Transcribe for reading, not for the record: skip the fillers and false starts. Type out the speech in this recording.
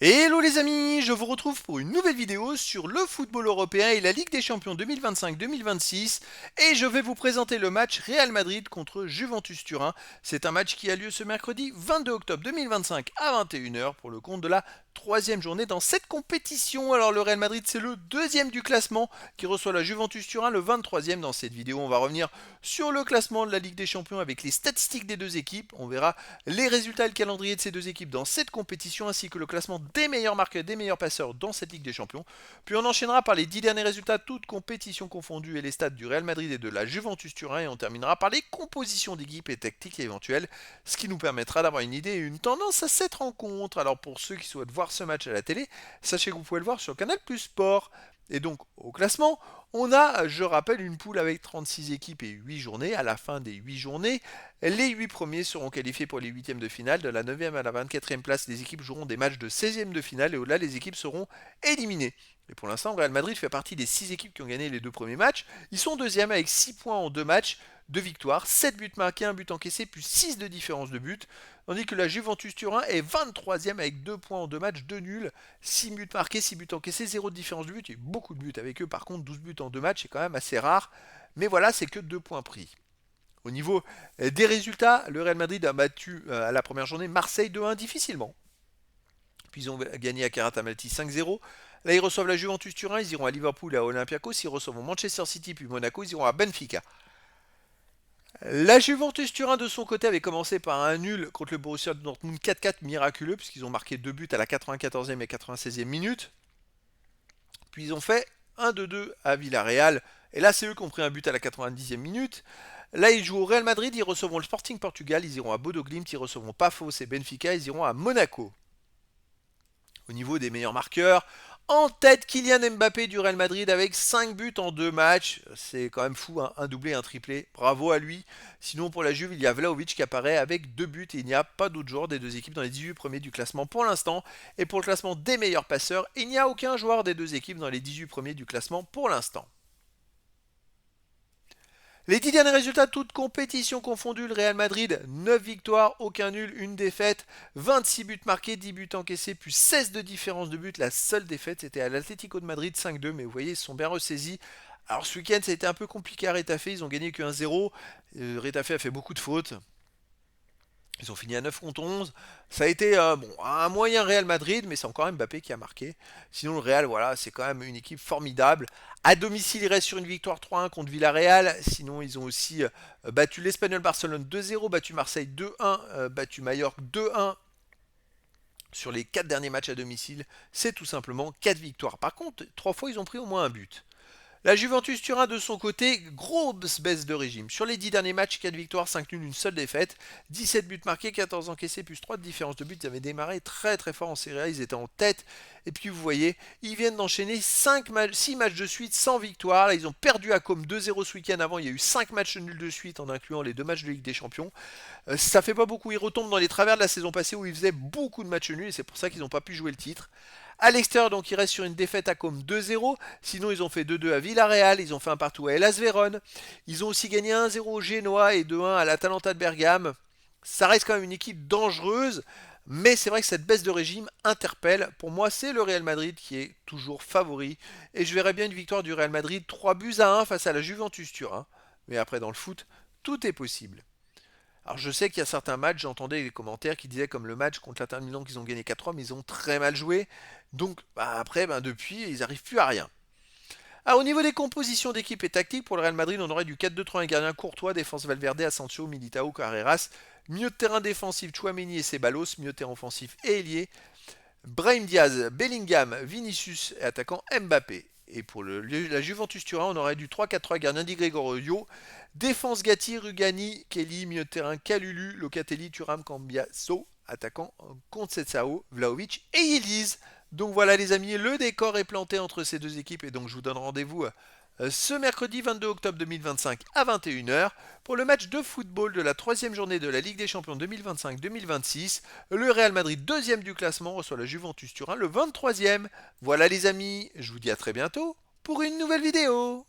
Hello les amis, je vous retrouve pour une nouvelle vidéo sur le football européen et la Ligue des Champions 2025-2026 et je vais vous présenter le match Real Madrid contre Juventus Turin. C'est un match qui a lieu ce mercredi 22 octobre 2025 à 21h pour le compte de la troisième journée dans cette compétition. Alors le Real Madrid c'est le deuxième du classement qui reçoit la Juventus Turin le 23e. Dans cette vidéo on va revenir sur le classement de la Ligue des Champions avec les statistiques des deux équipes. On verra les résultats et le calendrier de ces deux équipes dans cette compétition ainsi que le classement des meilleurs marqueurs, des meilleurs passeurs dans cette Ligue des Champions. Puis on enchaînera par les 10 derniers résultats, toutes compétitions confondues et les stats du Real Madrid et de la Juventus Turin et on terminera par les compositions d'équipes et tactiques éventuelles, ce qui nous permettra d'avoir une idée et une tendance à cette rencontre. Alors pour ceux qui souhaitent voir ce match à la télé, sachez que vous pouvez le voir sur Canal Plus Sport. Et donc au classement, on a, je rappelle, une poule avec 36 équipes et 8 journées. À la fin des 8 journées, les 8 premiers seront qualifiés pour les huitièmes de finale. De la 9e à la 24e place, les équipes joueront des matchs de 16e de finale et au-delà, les équipes seront éliminées. Et pour l'instant, Real Madrid fait partie des 6 équipes qui ont gagné les deux premiers matchs. Ils sont deuxièmes avec 6 points en 2 matchs, 2 victoires, 7 buts marqués, 1 but encaissé, plus 6 de différence de but. Tandis que la Juventus Turin est 23e avec 2 points en 2 matchs, 2 nuls, 6 buts marqués, 6 buts encaissés, 0 de différence de but. Il y a eu beaucoup de buts avec eux, par contre 12 buts en 2 matchs, c'est quand même assez rare. Mais voilà, c'est que 2 points pris. Au niveau des résultats, le Real Madrid a battu à la première journée Marseille 2-1 difficilement. Puis ils ont gagné à Karatamati 5-0. Là, ils reçoivent la Juventus Turin, ils iront à Liverpool et à Olympiakos, ils reçoivent Manchester City puis Monaco, ils iront à Benfica. La Juventus Turin de son côté avait commencé par un nul contre le Borussia Dortmund 4-4 miraculeux puisqu'ils ont marqué 2 buts à la 94e et 96e minute. Puis ils ont fait 1-2-2 à Villarreal et là c'est eux qui ont pris un but à la 90e minute. Là ils jouent au Real Madrid, ils recevront le Sporting Portugal, ils iront à Bodo Glimt, ils recevront Pafos et Benfica, ils iront à Monaco. Au niveau des meilleurs marqueurs, en tête Kylian Mbappé du Real Madrid avec 5 buts en 2 matchs. C'est quand même fou, hein, un doublé, un triplé. Bravo à lui. Sinon pour la Juve, il y a Vlahovic qui apparaît avec 2 buts et il n'y a pas d'autres joueurs des deux équipes dans les 18 premiers du classement pour l'instant. Et pour le classement des meilleurs passeurs, il n'y a aucun joueur des deux équipes dans les 18 premiers du classement pour l'instant. Les 10 derniers résultats, toutes compétitions confondues, le Real Madrid, 9 victoires, aucun nul, une défaite, 26 buts marqués, 10 buts encaissés, plus 16 de différence de but. La seule défaite, c'était à l'Atlético de Madrid, 5-2, mais vous voyez, ils se sont bien ressaisis. Alors ce week-end, ça a été un peu compliqué à Retafe, ils ont gagné que 1-0. Retafe a fait beaucoup de fautes. Ils ont fini à 9 contre 11. Ça a été un moyen Real Madrid, mais c'est encore Mbappé qui a marqué. Sinon, le Real, voilà, c'est quand même une équipe formidable. À domicile, ils restent sur une victoire 3-1 contre Villarreal. Sinon, ils ont aussi battu l'Espagnol Barcelone 2-0, battu Marseille 2-1, battu Mallorca 2-1. Sur les 4 derniers matchs à domicile, c'est tout simplement 4 victoires. Par contre, 3 fois, ils ont pris au moins un but. La Juventus Turin de son côté, grosse baisse de régime. Sur les 10 derniers matchs, 4 victoires, 5 nuls, une seule défaite. 17 buts marqués, 14 encaissés, plus 3 de différence de but. Ils avaient démarré très très fort en Serie A, ils étaient en tête. Et puis vous voyez, ils viennent d'enchaîner 6 matchs de suite sans victoire. Là, ils ont perdu à Com 2-0 ce week-end. Avant, il y a eu 5 matchs nuls de suite en incluant les 2 matchs de Ligue des Champions. Ça fait pas beaucoup, ils retombent dans les travers de la saison passée où ils faisaient beaucoup de matchs nuls et c'est pour ça qu'ils n'ont pas pu jouer le titre. À l'extérieur, donc, ils restent sur une défaite à Com 2-0. Sinon, ils ont fait 2-2 à Villarreal. Ils ont fait un partout à Hellas Vérone. Ils ont aussi gagné 1-0 au Genoa et 2-1 à l'Atalanta de Bergame. Ça reste quand même une équipe dangereuse. Mais c'est vrai que cette baisse de régime interpelle. Pour moi, c'est le Real Madrid qui est toujours favori. Et je verrais bien une victoire du Real Madrid 3 buts à 1 face à la Juventus Turin. Mais après, dans le foot, tout est possible. Alors je sais qu'il y a certains matchs, j'entendais les commentaires qui disaient comme le match contre l'Inter Milan qu'ils ont gagné 4-3, mais ils ont très mal joué. Donc après, depuis, ils n'arrivent plus à rien. Ah, au niveau des compositions d'équipe et tactique, pour le Real Madrid, on aurait du 4-2-3, un gardien Courtois, défense Valverde, Asensio, Militao, Carreras, milieu de terrain défensif, Chouameni et Ceballos, milieu de terrain offensif et ailier, Brahim Diaz, Bellingham, Vinicius et attaquant Mbappé. Et pour la Juventus Turin, on aurait du 3-4-3 gardien Di Gregorio, défense Gatti, Rugani, Kelly, milieu de terrain Kalulu, Locatelli, Thuram, Cambiasso, attaquant Conceição, Vlahovic et Yildiz. Donc voilà les amis, le décor est planté entre ces deux équipes et donc je vous donne rendez-vous ce mercredi 22 octobre 2025 à 21h pour le match de football de la troisième journée de la Ligue des Champions 2025-2026. Le Real Madrid, deuxième du classement, reçoit la Juventus Turin, le 23e. Voilà les amis, je vous dis à très bientôt pour une nouvelle vidéo.